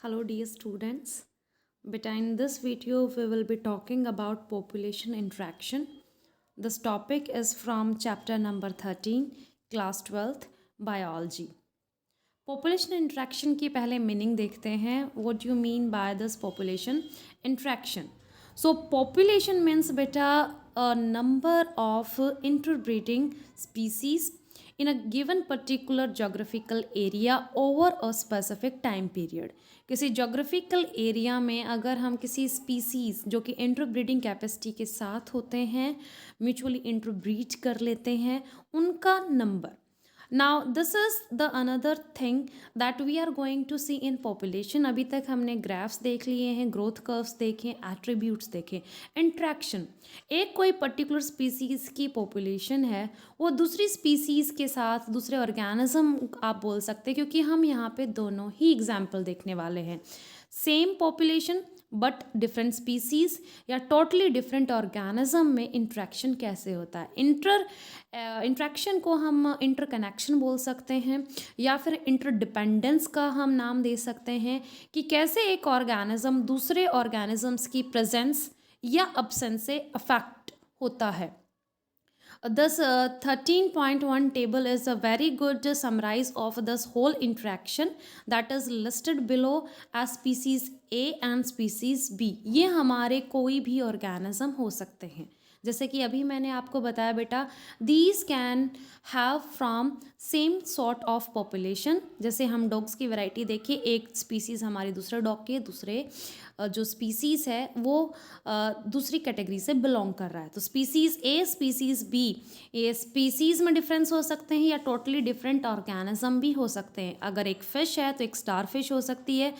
Hello dear students. But in this video we will be talking about population interaction. This topic is from chapter number 13, class 12th, biology. Population interaction की पहले meaning देखते हैं. What do you mean by this population interaction? So population means beta a number of interbreeding species in a given particular geographical area over a specific time period. किसी geographical area में अगर हम किसी species जो कि interbreeding capacity के साथ होते हैं, म्यूचुअली इंटरब्रीड कर लेते हैं, उनका number. Now this is the another thing that we are going to see in population. अभी तक हमने ग्राफ्स देख लिए हैं, ग्रोथ कर्व्स देखे, एट्रीब्यूट्स देखे. इंट्रैक्शन, एक कोई पर्टिकुलर स्पीसीज़ की पॉपुलेशन है, वो दूसरी स्पीसीज़ के साथ दूसरे ऑर्गेनिज्म आप बोल सकते हैं, क्योंकि हम यहाँ पे दोनों ही एग्जाम्पल देखने वाले हैं. Same population but different species या टोटली डिफरेंट ऑर्गेनिज्म में इंट्रैक्शन कैसे होता है. इंट्रैक्शन को हम इंटरकनेक्शन बोल सकते हैं या फिर इंटरडिपेंडेंस का हम नाम दे सकते हैं कि कैसे एक ऑर्गेनिज्म दूसरे ऑर्गेनिजम्स की प्रेजेंस या अब्सेंस से अफेक्ट होता है. This 13.1 table is a very good summarize of this whole interaction that is listed below as species A and species B. ये हमारे कोई भी organism हो सकते हैं. जैसे कि अभी मैंने आपको बताया बेटा, these can have from same sort of population. जैसे हम डॉग्स की वैरायटी देखिए, एक स्पीसीज़ हमारी दूसरे डॉग के दूसरे जो स्पीसीज़ है वो दूसरी कैटेगरी से बिलोंग कर रहा है. तो स्पीसीज़ ए, स्पीसीज़ बी, ये स्पीसीज़ में डिफरेंस हो सकते हैं या टोटली डिफरेंट ऑर्गेनिज्म भी हो सकते हैं. अगर एक फ़िश है तो एक स्टार फिश हो सकती है,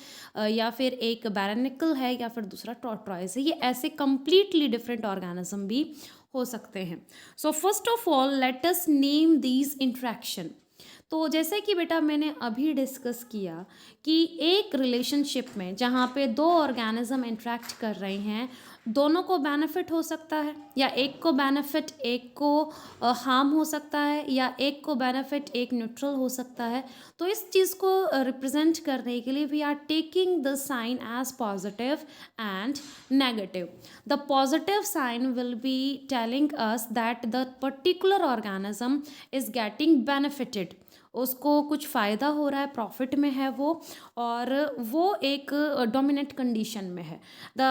या फिर एक बैरनिकल है, या फिर दूसरा टॉर्टॉइस है. ये ऐसे कंप्लीटली डिफरेंट ऑर्गेनिज्म भी हो सकते हैं. So first of all let us name these interaction. तो जैसे कि बेटा मैंने अभी डिस्कस किया कि एक रिलेशनशिप में जहाँ पे दो ऑर्गेनिज्म इंटरेक्ट कर रहे हैं, दोनों को बेनिफिट हो सकता है, या एक को बेनिफिट एक को हार्म हो सकता है, या एक को बेनिफिट एक न्यूट्रल हो सकता है. तो इस चीज़ को रिप्रेजेंट करने के लिए we are taking the sign as positive and negative. The positive sign will be telling us that the particular organism is getting benefited, उसको कुछ फ़ायदा हो रहा है, प्रॉफिट में है वो, और वो एक डोमिनेंट कंडीशन में है. The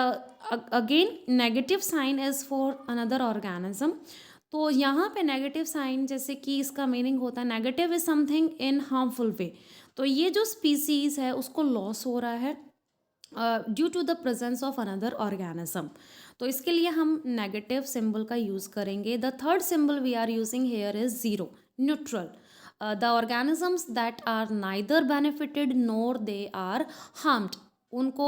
again negative sign is for another organism. तो यहाँ पे नेगेटिव साइन, जैसे कि इसका मीनिंग होता है negative is something in harmful way. तो ये जो स्पीसीज़ है उसको लॉस हो रहा है due to the presence of another organism. तो इसके लिए हम नेगेटिव सिंबल का यूज़ करेंगे. The third symbol we are using here is zero, neutral. The organisms that are neither benefited nor they are harmed, उनको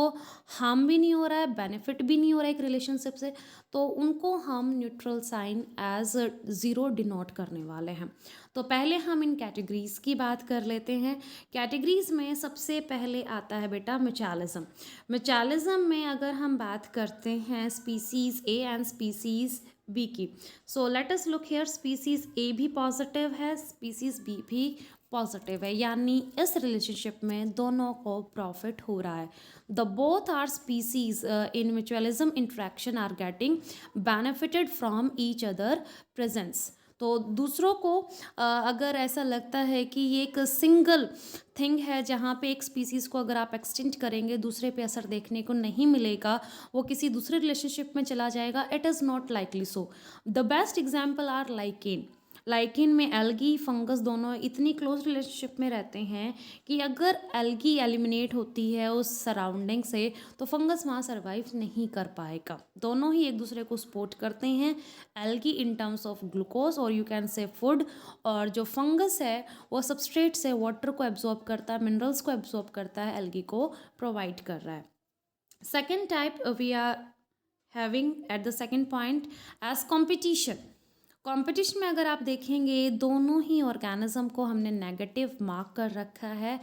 हार्म भी नहीं हो रहा है, बेनिफिट भी नहीं हो रहा है एक रिलेशनशिप से, तो उनको हम neutral sign as zero denote करने वाले हैं. तो पहले हम इन कैटेगरीज की बात कर लेते हैं. कैटेगरीज में सबसे पहले आता है बेटा म्यूचुअलिज्म. म्यूचुअलिज्म में अगर हम बात करते हैं species A and species B की, so let us look here. Species A भी पॉजिटिव है, स्पीसीज़ बी भी पॉजिटिव है, यानी इस रिलेशनशिप में दोनों को प्रॉफिट हो रहा है. The both are species in mutualism interaction are getting benefited from each other presence. तो दूसरों को अगर ऐसा लगता है कि ये एक सिंगल थिंग है जहाँ पे एक स्पीसीज़ को अगर आप एक्सटेंड करेंगे दूसरे पे असर देखने को नहीं मिलेगा, वो किसी दूसरे रिलेशनशिप में चला जाएगा, it is not likely so. The best example are lichen. Lichen में एल्गी फंगस दोनों इतनी क्लोज रिलेशनशिप में रहते हैं कि अगर एल्गी एलिमिनेट होती है उस सराउंडिंग से तो फंगस वहाँ सर्वाइव नहीं कर पाएगा. दोनों ही एक दूसरे को सपोर्ट करते हैं, algae in terms of glucose और यू कैन से फूड, और जो फंगस है वो सबस्ट्रेट से वाटर को एब्जॉर्ब करता है, मिनरल्स को एब्जॉर्ब करता है, एल्गी को प्रोवाइड कर रहा है. Second type we are having at the second point as competition. Competition में अगर आप देखेंगे दोनों ही ऑर्गेनिज्म को हमने नेगेटिव मार्क कर रखा है.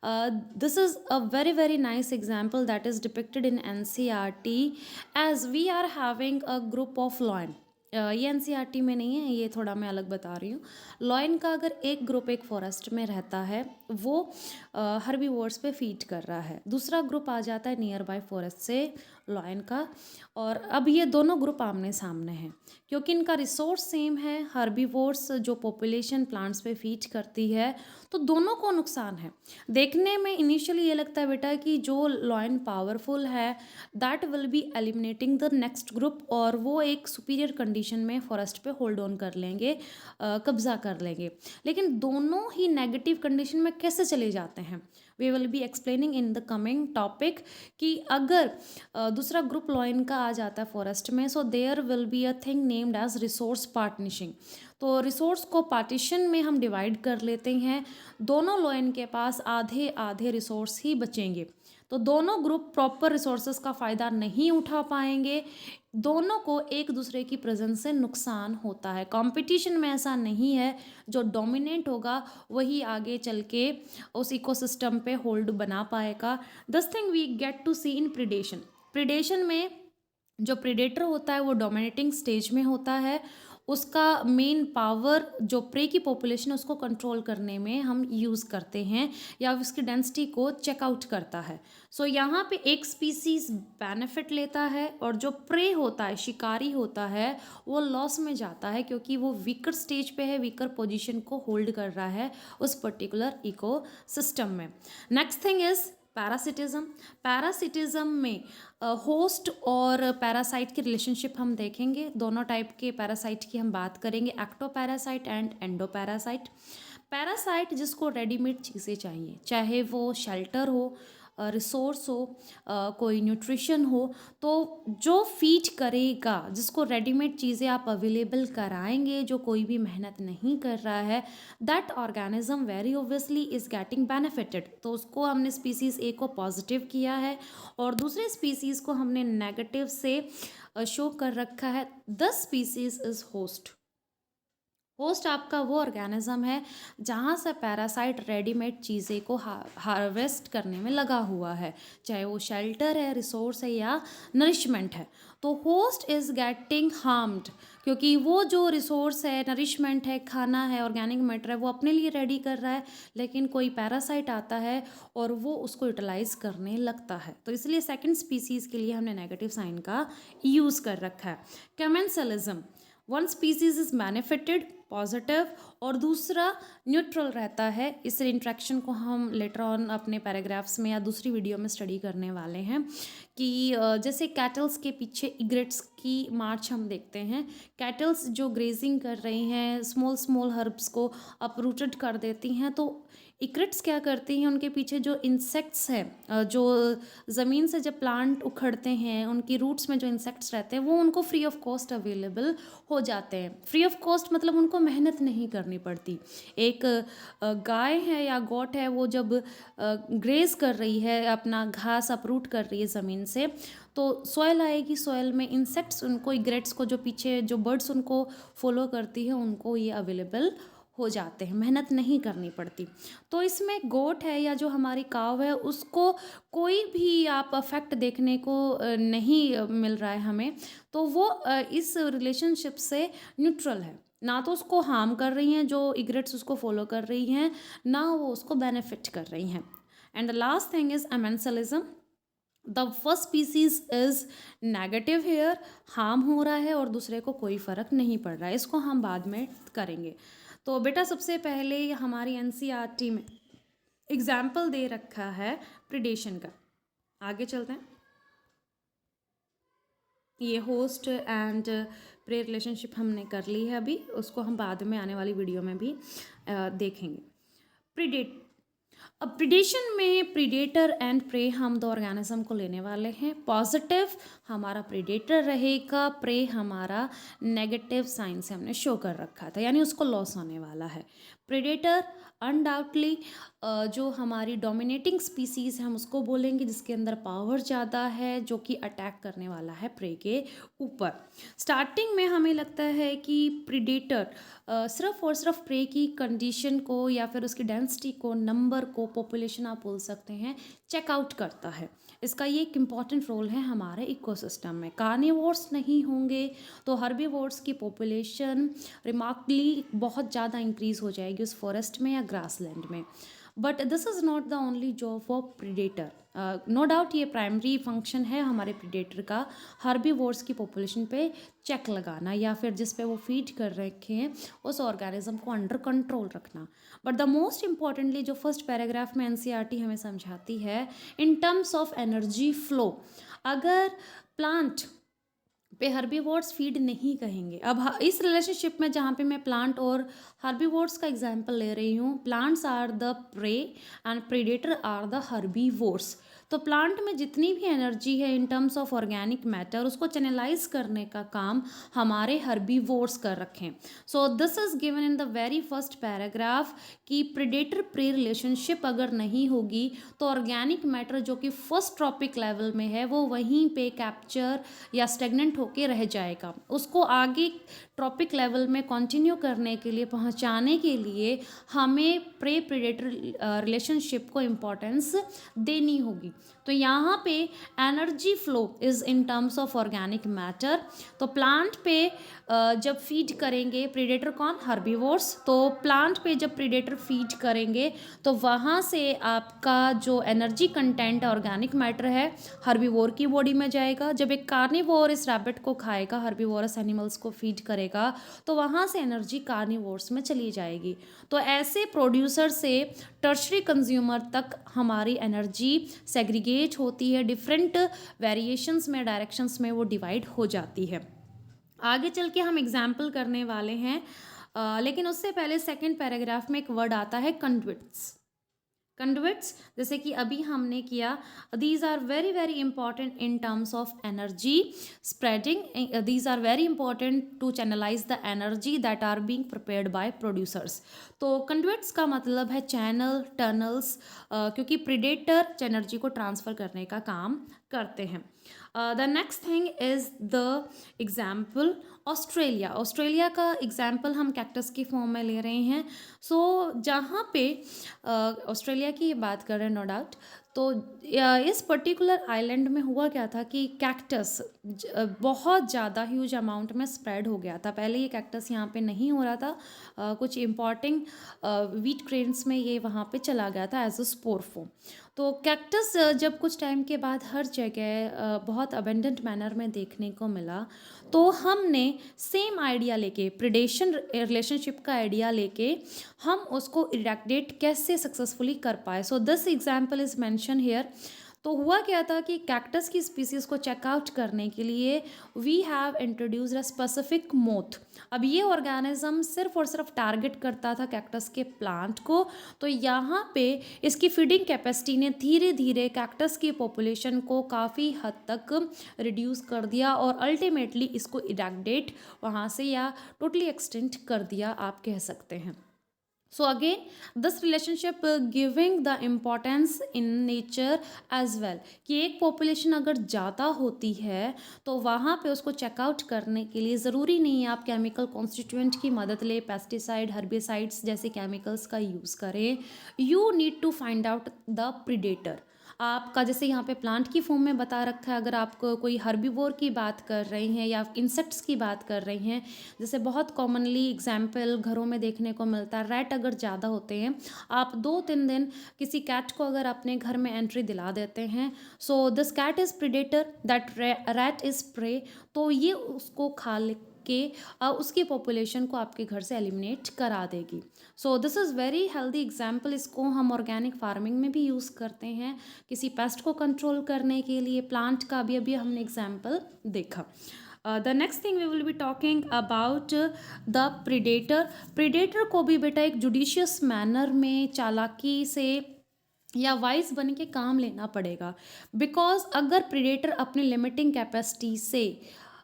This is a very very nice example that is depicted in NCERT as we are having a group of lion. ये एनसीईआरटी में नहीं है, ये थोड़ा मैं अलग बता रही हूँ। लॉयन का अगर एक ग्रुप एक फॉरेस्ट में रहता है, वो हर्बीवोर्स पे फीड कर रहा है, दूसरा ग्रुप आ जाता है नियर बाय फॉरेस्ट से लॉयन का, और अब ये दोनों ग्रुप आमने सामने हैं क्योंकि इनका रिसोर्स सेम है। हर्बीवोर्स जो पॉपुलेशन प्लांट्स पे फीड करती है, तो दोनों को नुकसान है। देखने में इनिशियली ये लगता है बेटा कि जो लॉयन पावरफुल है that will be eliminating the next group, और वो एक सुपीरियर कंडीशन में फॉरेस्ट पे होल्ड ऑन कर लेंगे, कब्जा कर लेंगे। लेकिन दोनों ही नेगेटिव कंडीशन में कैसे चले जाते हैं, we will be explaining in the coming topic, कि अगर दूसरा ग्रुप लॉयन का आ जाता है फॉरेस्ट में, so there will be a thing named as resource partitioning. तो रिसोर्स को पार्टीशन में हम डिवाइड कर लेते हैं, दोनों लॉयन के पास आधे आधे रिसोर्स ही बचेंगे, तो दोनों ग्रुप प्रॉपर रिसोर्सेज का फ़ायदा नहीं उठा पाएंगे, दोनों को एक दूसरे की प्रेजेंस से नुकसान होता है। कंपटीशन में ऐसा नहीं है, जो डोमिनेट होगा वही आगे चल के उस इकोसिस्टम पे होल्ड बना पाएगा। This thing we get to see in predation. Predation में जो प्रीडेटर होता है वो डोमिनेटिंग स्टेज में होता है, उसका मेन पावर जो प्रे की पॉपुलेशन है उसको कंट्रोल करने में हम यूज़ करते हैं, या उसकी डेंसिटी को चेकआउट करता है। सो यहाँ पे एक स्पीसीज बेनिफिट लेता है, और जो प्रे होता है, शिकारी होता है, वो लॉस में जाता है क्योंकि वो वीकर स्टेज पे है, वीकर पोजीशन को होल्ड कर रहा है उस पर्टिकुलर इको सिस्टम में। Next thing is parasitism. Parasitism में होस्ट और पैरासाइट की रिलेशनशिप हम देखेंगे, दोनों टाइप के पैरासाइट की हम बात करेंगे, एक्टोपैरासाइट एंड एंडोपैरासाइट। पैरासाइट जिसको रेडीमेड चीज़ें चाहिए, चाहे वो शेल्टर हो, रिसोर्स हो, कोई न्यूट्रिशन हो, तो जो फीड करेगा, जिसको रेडीमेड चीज़ें आप अवेलेबल कराएंगे, जो कोई भी मेहनत नहीं कर रहा है, that organism very obviously is getting benefited. तो उसको हमने स्पीसीज़ ए को पॉजिटिव किया है और दूसरे स्पीसीज़ को हमने नेगेटिव से शो कर रखा है। The species is host. Host आपका वो ऑर्गेनिज्म है जहाँ से पैरासाइट रेडीमेड चीज़ें को हार्वेस्ट करने में लगा हुआ है, चाहे वो शेल्टर है, रिसोर्स है, या नरिशमेंट है। तो होस्ट इज़ गेटिंग हार्म्ड क्योंकि वो जो रिसोर्स है, नरिशमेंट है, खाना है, ऑर्गेनिक मैटर है, वो अपने लिए रेडी कर रहा है, लेकिन कोई पैरासाइट आता है और वो उसको यूटिलाइज करने लगता है। तो इसलिए सेकंड स्पीसीज़ के लिए हमने नेगेटिव साइन का यूज़ कर रखा है। Commensalism, one species is benefited positive और दूसरा न्यूट्रल रहता है। इस इंट्रैक्शन को हम लेटर ऑन अपने पैराग्राफ्स में या दूसरी वीडियो में स्टडी करने वाले हैं कि जैसे कैटल्स के पीछे इग्रेट्स की मार्च हम देखते हैं। कैटल्स जो ग्रेजिंग कर रही हैं, स्मॉल स्मॉल हर्ब्स को अपरूटेड कर देती हैं, तो इक्रिट्स क्या करती हैं, उनके पीछे जो इंसेक्ट्स हैं, जो ज़मीन से जब प्लांट उखड़ते हैं, उनकी रूट्स में जो इंसेक्ट्स रहते हैं, वो उनको फ्री ऑफ कॉस्ट अवेलेबल हो जाते हैं। फ्री ऑफ कॉस्ट मतलब उनको मेहनत नहीं करनी पड़ती। एक गाय है या गोट है, वो जब ग्रेज कर रही है, अपना घास अपरूट कर रही है ज़मीन से, तो सॉयल आएगी, सॉयल में इंसेक्ट्स उनको, इग्रेट्स को, जो पीछे जो बर्ड्स उनको फॉलो करती है, उनको ये अवेलेबल हो जाते हैं, मेहनत नहीं करनी पड़ती। तो इसमें गोट है या जो हमारी काव है, उसको कोई भी आप अफेक्ट देखने को नहीं मिल रहा है हमें, तो वो इस रिलेशनशिप से न्यूट्रल है, ना तो उसको हार्म कर रही हैं जो इग्रेट्स उसको फॉलो कर रही हैं, ना वो उसको बेनिफिट कर रही हैं। And the last thing is amensalism. The first species is negative here, harm हो रहा है और दूसरे को कोई फ़र्क नहीं पड़ रहा है, इसको हम बाद में करेंगे। तो बेटा सबसे पहले हमारी एनसीईआरटी में एग्जाम्पल दे रखा है प्रिडेशन का, आगे चलते हैं। ये होस्ट एंड प्रे रिलेशनशिप हमने कर ली है अभी, उसको हम बाद में आने वाली वीडियो में भी देखेंगे। प्रिडेट, अब प्रिडेशन में प्रीडेटर एंड प्रे हम दो ऑर्गेनिज्म को लेने वाले हैं। पॉजिटिव हमारा प्रीडेटर रहेगा, प्रे हमारा नेगेटिव साइन से हमने शो कर रखा था, यानी उसको लॉस होने वाला है। प्रेडेटर अनडाउटली जो हमारी डोमिनेटिंग स्पीसीज है हम उसको बोलेंगे, जिसके अंदर पावर ज़्यादा है, जो कि अटैक करने वाला है प्रे के ऊपर। स्टार्टिंग में हमें लगता है कि प्रेडेटर सिर्फ और सिर्फ प्रे की कंडीशन को या फिर उसकी डेंसिटी को, नंबर को, पॉपुलेशन आप बोल सकते हैं, चेकआउट करता है। इसका ये एक इम्पॉर्टेंट रोल है हमारे इकोसिस्टम में। कार्निवोर्स नहीं होंगे तो हर्बीवोर्स की पॉपुलेशन रिमार्कली बहुत ज़्यादा इंक्रीज़ हो जाएगी उस फॉरेस्ट में या ग्रासलैंड में। But this is not the only job of predator. No doubt ये प्राइमरी फंक्शन है हमारे प्रीडेटर का, हर्बीवोर्स की पॉपुलेशन पे चेक लगाना या फिर जिस पे वो फीड कर रखे हैं उस ऑर्गेनिज्म को अंडर कंट्रोल रखना। बट द मोस्ट इम्पॉर्टेंटली जो फर्स्ट पैराग्राफ में एनसीईआरटी हमें समझाती है in terms of energy flow, अगर प्लांट पे हर्बीवोर्स फीड नहीं कहेंगे। अब इस रिलेशनशिप में जहाँ पे मैं प्लांट और हर्बीवोर्स का एग्जांपल ले रही हूँ, plants are the prey and predator are the herbivores. तो प्लांट में जितनी भी एनर्जी है in terms of organic matter, उसको चैनलाइज करने का काम हमारे हर्बीवोर्स कर रखें। So this is given in the very first paragraph कि प्रेडेटर प्रे रिलेशनशिप अगर नहीं होगी तो ऑर्गेनिक मैटर जो कि फर्स्ट ट्रॉपिक लेवल में है वो वहीं पे कैप्चर या स्टेगनेंट होके रह जाएगा। उसको आगे ट्रॉपिक लेवल में कंटिन्यू करने के लिए, पहुंचाने के लिए हमें प्रे प्रेडेटर रिलेशनशिप को इम्पोर्टेंस देनी होगी। तो यहाँ पे energy flow is in terms of organic matter. तो प्लांट पे जब फीड करेंगे प्रेडेटर कौन, हर्बीवोर्स, तो प्लांट पे जब प्रेडेटर फीड करेंगे तो वहाँ से आपका जो एनर्जी कंटेंट ऑर्गेनिक मैटर है हर्बीवोर की बॉडी में जाएगा। जब एक कार्निवोर इस रैबिट को खाएगा, हर्बीवोरस एनिमल्स को फीड करेगा, तो वहाँ से एनर्जी कार्निवोर्स में चली जाएगी। तो ऐसे प्रोड्यूसर से टर्शरी कंज्यूमर तक हमारी एनर्जी सेग्रीगेट होती है, डिफरेंट वेरिएशंस में, डायरेक्शंस में वो डिवाइड हो जाती है। आगे चल के हम एग्जाम्पल करने वाले हैं, लेकिन उससे पहले सेकंड पैराग्राफ में एक वर्ड आता है कंडुइट्स। कंडुइट्स जैसे कि अभी हमने किया, these are very very important in terms of energy spreading, these are very important to channelize the energy that are being prepared by producers. तो कंडुइट्स का मतलब है चैनल, टनल्स, क्योंकि प्रेडेटर एनर्जी को ट्रांसफ़र करने का काम करते हैं। The next thing is the example Australia. Australia का एग्जाम्पल हम कैक्टस की फॉर्म में ले रहे हैं। सो जहाँ पे ऑस्ट्रेलिया की बात कर रहे हैं नो डाउट, तो इस पर्टिकुलर आइलैंड में हुआ क्या था कि कैक्टस बहुत ज़्यादा ह्यूज अमाउंट में स्प्रेड हो गया था। पहले ये कैक्टस यहाँ पे नहीं हो रहा था, कुछ इम्पॉर्टिंग वीट क्रेन्स में ये वहाँ पे चला गया था एज अ स्पोर फॉर्म। तो कैक्टस जब कुछ टाइम के बाद हर जगह बहुत अबेंडेंट मैनर में देखने को मिला, तो हमने सेम आइडिया लेके, प्रेडेशन रिलेशनशिप का आइडिया लेके हम उसको इरेक्टेट कैसे सक्सेसफुली कर पाए। So this example is mention here. तो हुआ क्या था कि कैक्टस की स्पीसीज़ को चेकआउट करने के लिए we have introduced a specific moth. अब ये ऑर्गेनिज्म सिर्फ और सिर्फ टारगेट करता था कैक्टस के प्लांट को। तो यहाँ पे इसकी फीडिंग कैपेसिटी ने धीरे धीरे कैक्टस की पॉपुलेशन को काफ़ी हद तक रिड्यूस कर दिया और अल्टीमेटली इसको इरेक्टेट वहाँ से या टोटली एक्सटेंट कर दिया, आप कह सकते हैं। So again, this relationship giving the importance in nature as well, कि एक पॉपुलेशन अगर ज़्यादा होती है तो वहाँ पे उसको चेकआउट करने के लिए ज़रूरी नहीं है आप केमिकल कॉन्स्टिट्यूएंट की मदद ले, पेस्टिसाइड, हर्बिसाइड्स जैसे केमिकल्स का यूज़ करें। You need to find out the predator. आपका जैसे यहाँ पे प्लांट की फॉर्म में बता रखा है, अगर आप कोई हर्बीवोर की बात कर रहे हैं या इंसेक्ट्स की बात कर रही हैं, जैसे बहुत कॉमनली एग्जाम्पल घरों में देखने को मिलता है, रैट अगर ज़्यादा होते हैं, आप 2-3 दिन किसी कैट को अगर अपने घर में एंट्री दिला देते हैं, so this cat is predator, that rat is prey, तो ये उसको खा के उसकी पॉपुलेशन को आपके घर से एलिमिनेट करा देगी। सो this is very healthy example. इसको हम ऑर्गेनिक फार्मिंग में भी यूज़ करते हैं किसी पेस्ट को कंट्रोल करने के लिए। प्लांट का भी अभी हमने एग्जाम्पल देखा। The next thing we will be talking about the predator. Predator को भी बेटा एक जुडिशियस मैनर में, चालाकी से या वाइज बन के काम लेना पड़ेगा। बिकॉज अगर प्रीडेटर अपनी लिमिटिंग कैपेसिटी से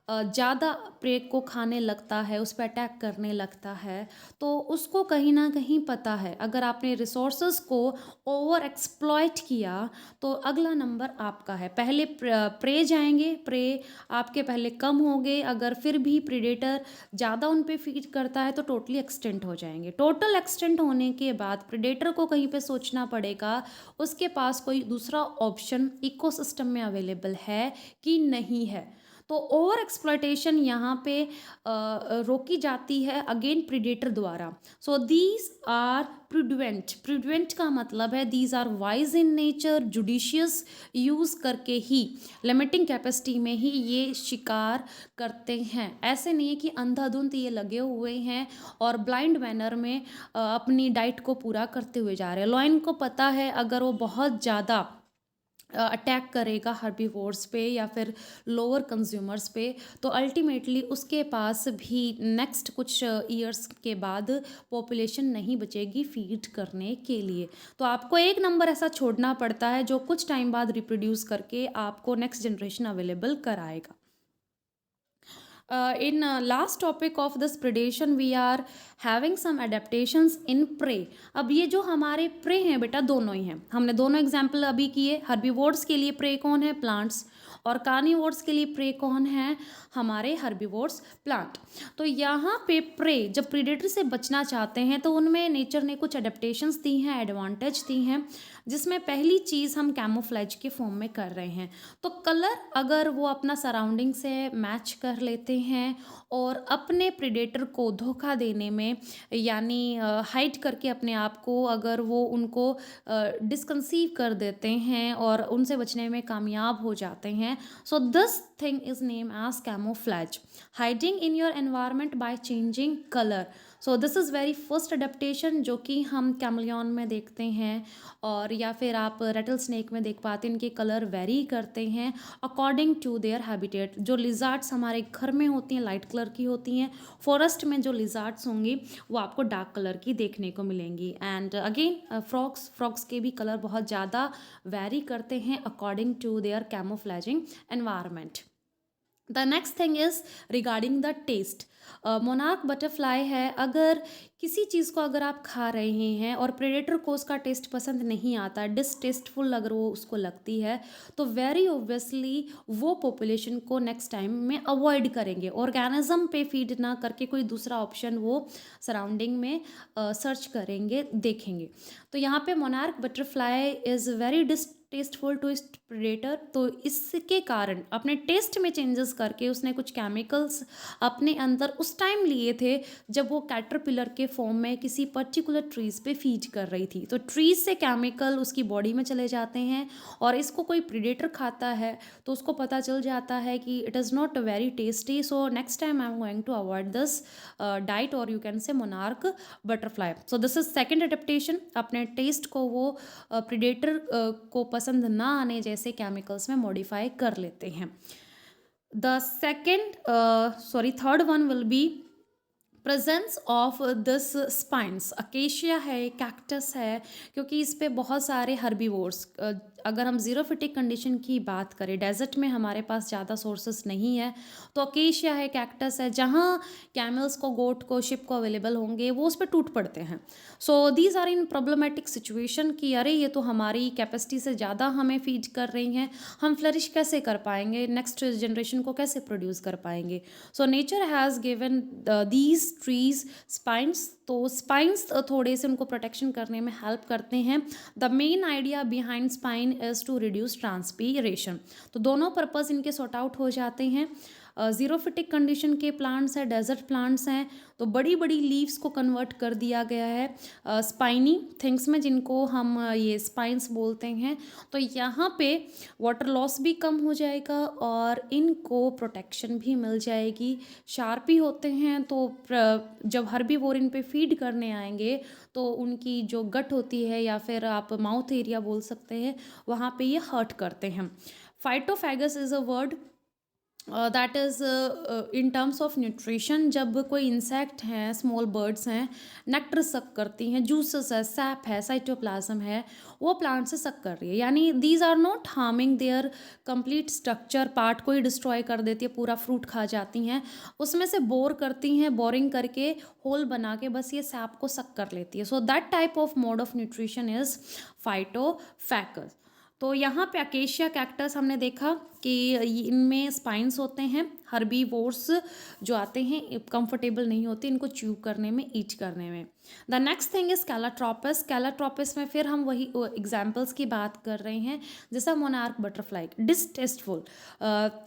ज़्यादा प्रे को खाने लगता है, उस पे अटैक करने लगता है, तो उसको कहीं न कहीं पता है अगर आपने रिसोर्सेज़ को ओवर एक्सप्लॉइट किया तो अगला नंबर आपका है। पहले प्रे जाएँगे, प्रे आपके पहले कम होंगे, अगर फिर भी प्रेडेटर ज़्यादा उन पे फ़ीड करता है तो टोटली एक्सटिंक्ट हो जाएँगे। टोटल एक्सटिंक्ट होने के बाद प्रेडेटर को कहीं पे सोचना पड़ेगा, उसके पास कोई दूसरा ऑप्शन इकोसिस्टम में अवेलेबल है कि नहीं है। तो ओवर एक्सप्लॉयटेशन यहाँ पे रोकी जाती है अगेन प्रीडेटर द्वारा। So these are prudent. Prudent का मतलब है these are wise in nature, judicious use करके ही, लिमिटिंग कैपेसिटी में ही ये शिकार करते हैं। ऐसे नहीं है कि अंधाधुंध ये लगे हुए हैं और ब्लाइंड मैनर में अपनी डाइट को पूरा करते हुए जा रहे हैं। लॉयन को पता है अगर वो बहुत ज़्यादा अटैक करेगा हर्बीवोर्स पे या फिर लोअर कंज्यूमर्स पे, तो अल्टीमेटली उसके पास भी नेक्स्ट कुछ ईयर्स के बाद पॉपुलेशन नहीं बचेगी फीड करने के लिए। तो आपको एक नंबर ऐसा छोड़ना पड़ता है जो कुछ टाइम बाद रिप्रोड्यूस करके आपको नेक्स्ट जनरेशन अवेलेबल कराएगा। In last topic of this predation we are having some adaptations in prey। अब ये जो हमारे प्रे हैं बेटा दोनों ही हैं, हमने दोनों एग्जाम्पल अभी किए। हर्बीवोर्स के लिए प्रे कौन है? प्लांट्स। और कार्निवोर्स के लिए प्रे कौन है? हमारे हर्बीवोर्स, प्लांट। तो यहाँ पे प्रे जब प्रीडेटर से बचना चाहते हैं तो उनमें नेचर ने कुछ एडेप्टेशंस दी हैं, एडवांटेज दी हैं, जिसमें पहली चीज़ हम कैमोफ्लेज के फॉर्म में कर रहे हैं। तो कलर अगर वो अपना सराउंडिंग से मैच कर लेते हैं और अपने प्रेडेटर को धोखा देने में यानी हाइड करके अपने आप को अगर वो उनको डिसकंसीव कर देते हैं और उनसे बचने में कामयाब हो जाते हैं, so this thing is name as camouflage, hiding in your environment by changing colour. So this is very first adaptation जो कि हम कैमलियन में देखते हैं, और या फिर आप रेटल स्नेक में देख पाते हैं, इनके कलर वेरी करते हैं अकॉर्डिंग टू देयर हैबिटेट। जो लिजार्ड्स हमारे घर में होती हैं लाइट कलर की होती हैं, फॉरेस्ट में जो लिजार्ड्स होंगी वो आपको डार्क कलर की देखने को मिलेंगी। एंड अगेन फ्रॉग्स के भी कलर बहुत ज़्यादा वेरी करते हैं according to their camouflaging environment. The next thing is regarding the taste. Monarch butterfly है, अगर किसी चीज़ को अगर आप खा रहे हैं और प्रेडेटर को उसका टेस्ट पसंद नहीं आता, डिसटेस्टफुल अगर वो उसको लगती है, तो वेरी ऑब्वियसली वो पॉपुलेशन को नेक्स्ट टाइम में अवॉइड करेंगे, ऑर्गेनिज्म पे फीड ना करके कोई दूसरा ऑप्शन वो सराउंडिंग में सर्च करेंगे, देखेंगे। तो यहाँ पे monarch butterfly is very tasteful to predator. तो इसके कारण अपने टेस्ट में चेंजेस करके उसने कुछ केमिकल्स अपने अंदर उस टाइम लिए थे जब वो कैटरपिलर के फॉर्म में किसी पर्टिकुलर ट्रीज़ पे फीड कर रही थी। तो ट्रीज़ से केमिकल उसकी बॉडी में चले जाते हैं और इसको कोई प्रेडेटर खाता है तो उसको पता चल जाता है कि it is not very tasty, so next time I am going to avoid this diet, और you can say monarch butterfly. So this is second adaptation, अपने टेस्ट को वो प्रेडेटर को पसंद ना आने जैसे केमिकल्स में मॉडिफाई कर लेते हैं। The third one will be presence of this spines. Acacia है, कैक्टस है, क्योंकि इस पे बहुत सारे हर्बीवोर्स, अगर हम ज़ीरोफिटिक कंडीशन की बात करें, डेजर्ट में हमारे पास ज़्यादा सोर्सेस नहीं है, तो अकेशिया है, कैक्टस है, जहाँ कैमल्स को, गोट को, शिप को अवेलेबल होंगे वो उस पर टूट पड़ते हैं। So these are in problematic situation कि अरे ये तो हमारी कैपेसिटी से ज़्यादा हमें फीड कर रही हैं, हम फ्लरिश कैसे कर पाएंगे, नेक्स्ट जनरेशन को कैसे प्रोड्यूस कर पाएंगे। So nature has given these trees spines. तो स्पाइन्स थोड़े से उनको प्रोटेक्शन करने में हेल्प करते हैं। The main idea behind spine is to reduce transpiration. तो दोनों पर्पस इनके सॉर्ट आउट हो जाते हैं। ज़ीरोफिटिक कंडीशन के प्लांट्स हैं, डेजर्ट प्लांट्स हैं, तो बड़ी बड़ी लीव्स को कन्वर्ट कर दिया गया है स्पाइनी थिंग्स में, जिनको हम ये स्पाइन्स बोलते हैं। तो यहाँ पे वाटर लॉस भी कम हो जाएगा और इनको प्रोटेक्शन भी मिल जाएगी। शार्पी होते हैं, तो जब हर्बीवोर इन पे फीड करने आएंगे तो उनकी जो गट होती है या फिर आप माउथ एरिया बोल सकते हैं, वहाँ पे ये हर्ट करते हैं। Phytophagous is a word that is in terms of nutrition, जब कोई इंसेक्ट हैं, स्मॉल बर्ड्स हैं, नेक्टर सक करती हैं, जूसेस है, सैप है, साइटोप्लाज्म है, वो प्लांट से सक कर रही है, यानी these are not harming their complete structure, part को ही डिस्ट्रॉय कर देती है, पूरा फ्रूट खा जाती हैं, उसमें से बोर करती हैं, बोरिंग करके होल बना के बस ये सैप को सक कर लेती है। So that type of mode of nutrition is phytophagous. तो यहाँ पे अकेशिया कैक्टस हमने देखा कि इनमें स्पाइंस होते हैं, हर्बीवोर्स जो आते हैं कंफर्टेबल नहीं होते इनको च्यू करने में, ईट करने में। The next thing is Calotropis. Calotropis में फिर हम वही एग्जाम्पल्स की बात कर रहे हैं, जैसा मोनार्क बटरफ्लाई, डिसटेस्टफुल,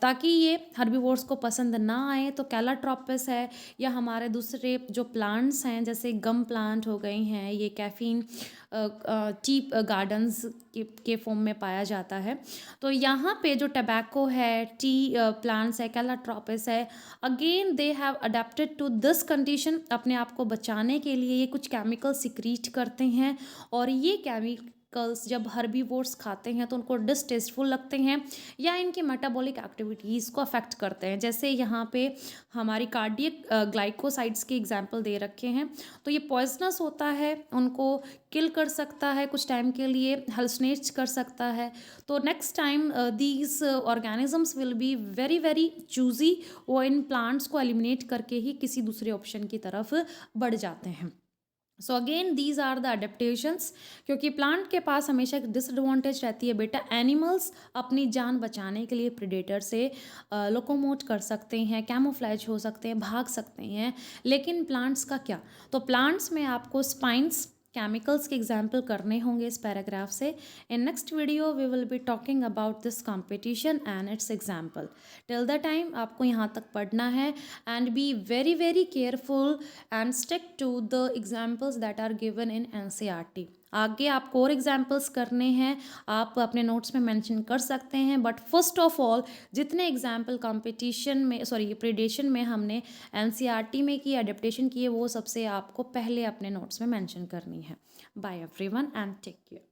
ताकि ये हर्बीवोर्स को पसंद ना आए तो कैलाट्रोपस है, या हमारे दूसरे जो प्लांट्स हैं जैसे गम प्लांट हो गए हैं, ये कैफीन टी गार्डन्स के फॉर्म में पाया जाता है। तो यहाँ पे जो टबैको है, टी प्लांट्स है, कैलाट्रोपस है, again they have adapted to this condition, अपने आप को बचाने के लिए ये कुछ केमिकल सिक्रीट करते हैं, और ये केमिकल्स जब हर्बीवोर्स खाते हैं तो उनको डिसटेस्टफुल लगते हैं, या इनकी मेटाबॉलिक एक्टिविटीज़ को अफेक्ट करते हैं। जैसे यहाँ पे हमारी कार्डियक ग्लाइकोसाइड्स की एग्जांपल दे रखे हैं, तो ये पॉइजनस होता है, उनको किल कर सकता है, कुछ टाइम के लिए हेलुसिनेट कर सकता है। तो next time these organisms will be very very choosy, वो इन प्लांट्स को एलिमिनेट करके ही किसी दूसरे ऑप्शन की तरफ बढ़ जाते हैं। So again these are the adaptations, क्योंकि प्लांट के पास हमेशा एक डिसएडवांटेज रहती है बेटा, एनिमल्स अपनी जान बचाने के लिए प्रेडेटर से लोकोमोट कर सकते हैं, कैमोफ्लेज हो सकते हैं, भाग सकते हैं, लेकिन प्लांट्स का क्या? तो प्लांट्स में आपको स्पाइंस, केमिकल्स के एग्जाम्पल करने होंगे इस पैराग्राफ से। In next video we will be talking about this competition and its example. Till the time आपको यहाँ तक पढ़ना है, and be very very careful and stick to the examples that are given in NCERT। आगे आपको और examples करने हैं, आप अपने नोट्स में मेंशन कर सकते हैं, बट फर्स्ट ऑफ ऑल जितने एग्जाम्पल कंपटीशन में, सॉरी प्रेडेशन में हमने NCERT में की, अडेप्टेशन की है, वो सबसे आपको पहले अपने नोट्स में मेंशन करनी है। Bye everyone and take care.